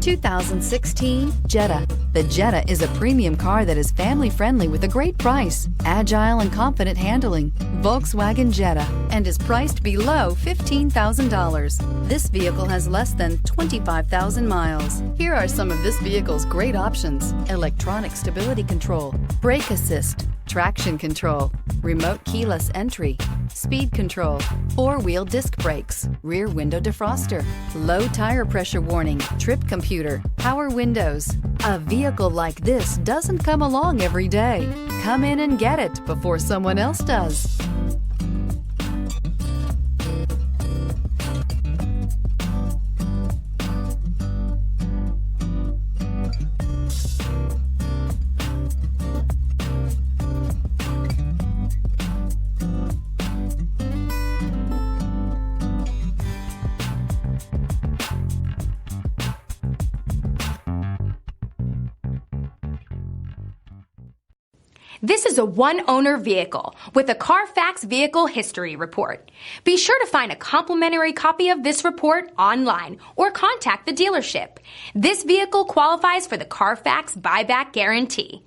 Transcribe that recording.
2016 Jetta. The Jetta is a premium car that is family-friendly with a great price, agile and confident handling. Volkswagen Jetta, and is priced below $15,000. This vehicle has less than 25,000 miles. Here are some of this vehicle's great options: electronic stability control, brake assist, traction control, remote keyless entry, speed control, four-wheel disc brakes, rear window defroster, low tire pressure warning, trip computer, power windows. A vehicle like this doesn't come along every day. Come in and get it before someone else does. This is a one-owner vehicle with a Carfax Vehicle History Report. Be sure to find a complimentary copy of this report online or contact the dealership. This vehicle qualifies for the Carfax Buyback Guarantee.